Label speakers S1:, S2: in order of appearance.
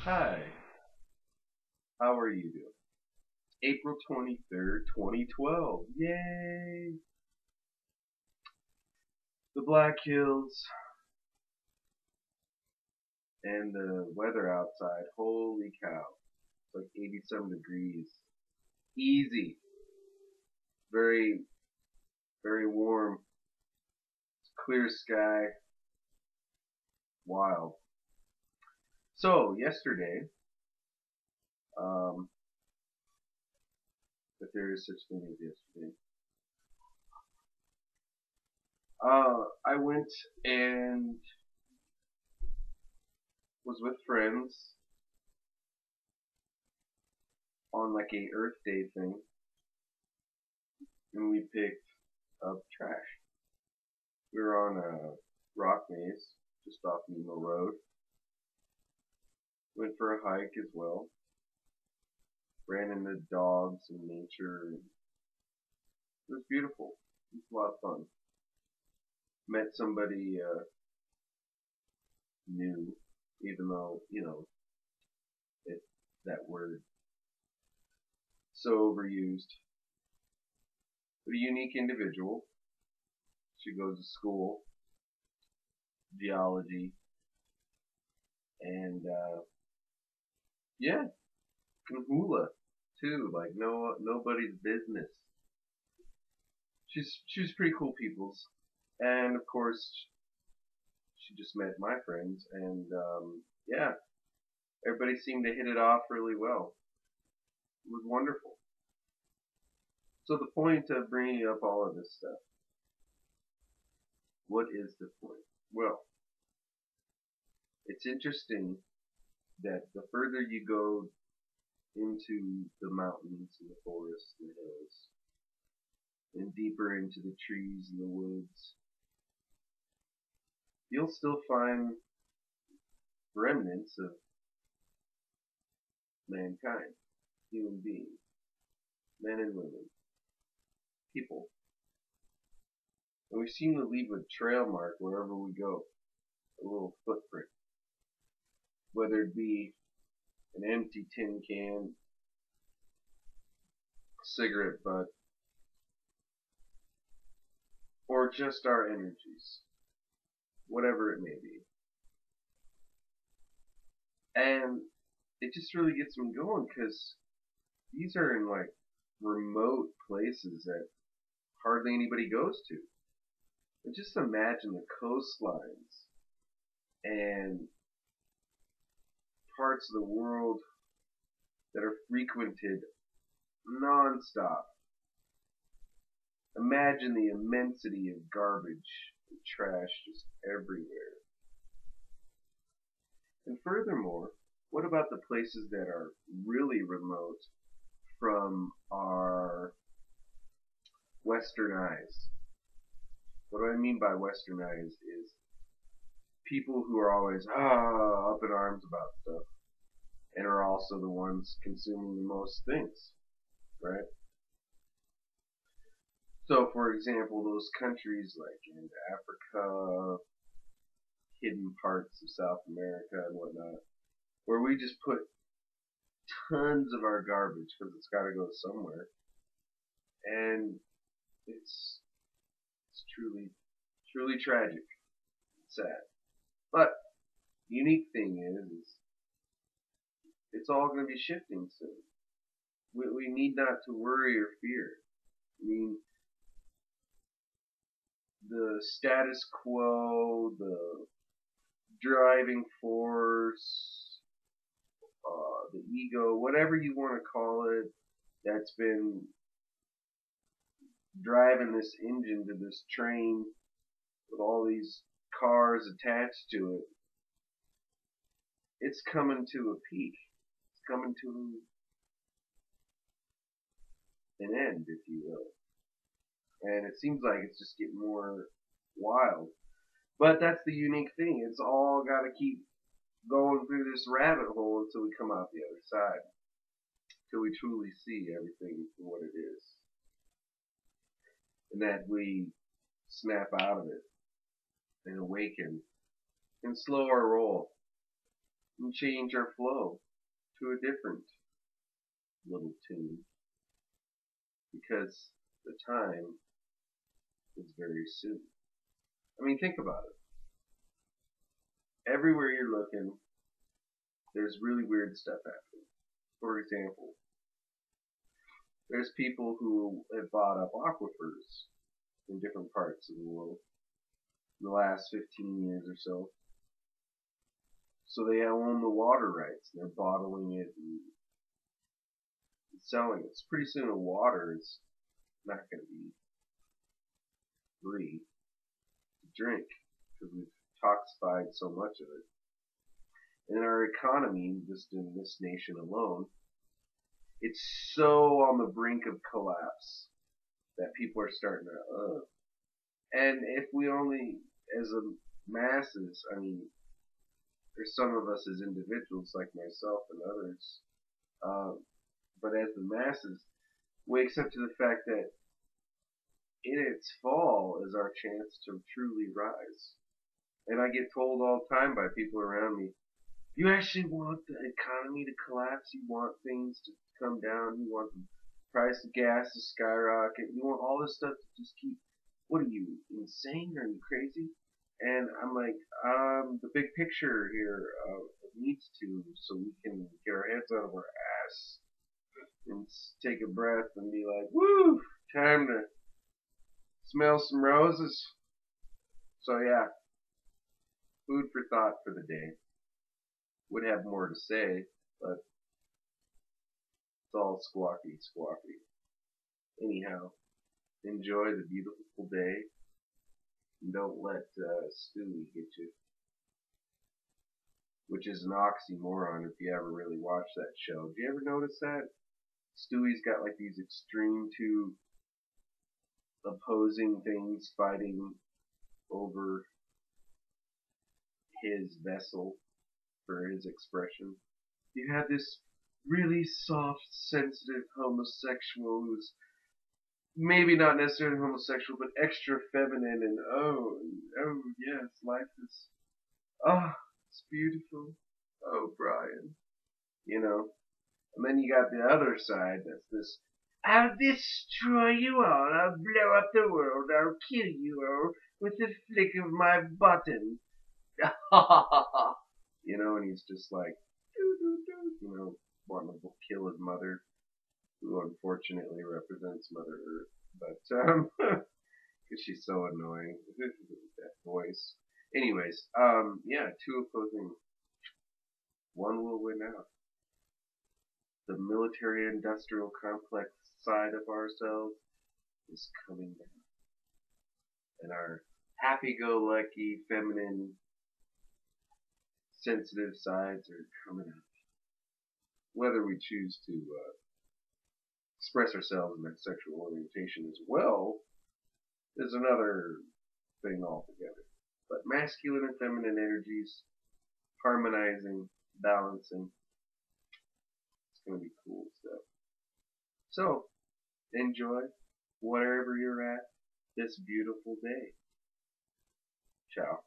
S1: Hi, how are you doing? April 23rd, 2012. Yay! The Black Hills and the weather outside. Holy cow. It's like 87 degrees. Easy. Very, very warm. Clear sky. Wild. So, yesterday, um, if there is such thing as yesterday, I went and was with friends on like a Earth Day thing, and we picked up trash. We were on a rock maze just off Nemo Road. Went for a hike as well. Ran into dogs and nature. It was beautiful. It was a lot of fun. Met somebody new, even though, it, that word so overused. But a unique individual. She goes to school, geology, and yeah, can hula too, like nobody's business. She's pretty cool peoples, and of course she just met my friends, and yeah, everybody seemed to hit it off really well. It was wonderful. So the point of bringing up all of this stuff, what is the point? Well, it's interesting that the further you go into the mountains and the forests and the hills, and deeper into the trees and the woods, you'll still find remnants of mankind, human beings, men and women, people. And we seem to leave a trail mark wherever we go, a little footprint, whether it be an empty tin can, cigarette butt, or just our energies, whatever it may be. And it just really gets me going because these are in like remote places that hardly anybody goes to. And just imagine the coastlines and parts of the world that are frequented nonstop. Imagine the immensity of garbage and trash just everywhere. And furthermore, what about the places that are really remote from our Western eyes? What do I mean by Western eyes is people who are always up in arms about stuff and are also the ones consuming the most things, right? So, for example, those countries like in Africa, hidden parts of South America and whatnot, where we just put tons of our garbage because it's got to go somewhere, and it's it's truly tragic, sad. But the unique thing is it's all going to be shifting soon. We need not to worry or fear. I mean, the status quo, the driving force, the ego, whatever you want to call it, that's been driving this engine to this train with all these cars attached to it, it's coming to a peak. It's coming to an end, if you will. And it seems like it's just getting more wild. But that's the unique thing. It's all got to keep going through this rabbit hole until we come out the other side. Until we truly see everything for what it is. And that we snap out of it and awaken and slow our roll and and change our flow to a different little tune because the time is very soon. I mean, think about it. Everywhere you're looking, there's really weird stuff happening. For example, there's people who have bought up aquifers in different parts of the world in the last 15 years or so. So they own the water rights. They're bottling it and selling it. So pretty soon the water is not going to be free to drink because we've toxified so much of it. And in our economy, just in this nation alone, it's so on the brink of collapse that people are starting to, And if we only, as a masses, I mean, there's some of us as individuals like myself and others, but as the masses wakes up to the fact that in its fall is our chance to truly rise. And I get told all the time by people around me, you actually want the economy to collapse, you want things to come down, you want the price of gas to skyrocket, you want all this stuff to just keep, what are you, insane? Are you crazy? And I'm like, the big picture here needs to, so we can get our heads out of our ass and take a breath and be like, woo, time to smell some roses. So yeah, food for thought for the day. Would have more to say, but it's all squawky. Anyhow, enjoy the beautiful day. And don't let Stewie get you. Which is an oxymoron if you ever really watch that show. Did you ever notice that? Stewie's got like these extreme two opposing things fighting over his vessel for his expression. You have this really soft, sensitive homosexual who's maybe not necessarily homosexual, but extra feminine, and oh yes, life is, it's beautiful. Oh, Brian, you know. And then you got the other side that's this, I'll destroy you all, I'll blow up the world, I'll kill you all with the flick of my button. You know, and he's just like, you know, wanting to kill his mother, who unfortunately represents Mother Earth. But, because she's so annoying with that voice. Anyways, yeah, two opposing. One will win out. The military-industrial complex side of ourselves is coming down. And our happy-go-lucky, feminine, sensitive sides are coming out. Whether we choose to express ourselves in that sexual orientation as well is another thing altogether. But masculine and feminine energies harmonizing, balancing, it's going to be cool stuff. So, enjoy wherever you're at this beautiful day. Ciao.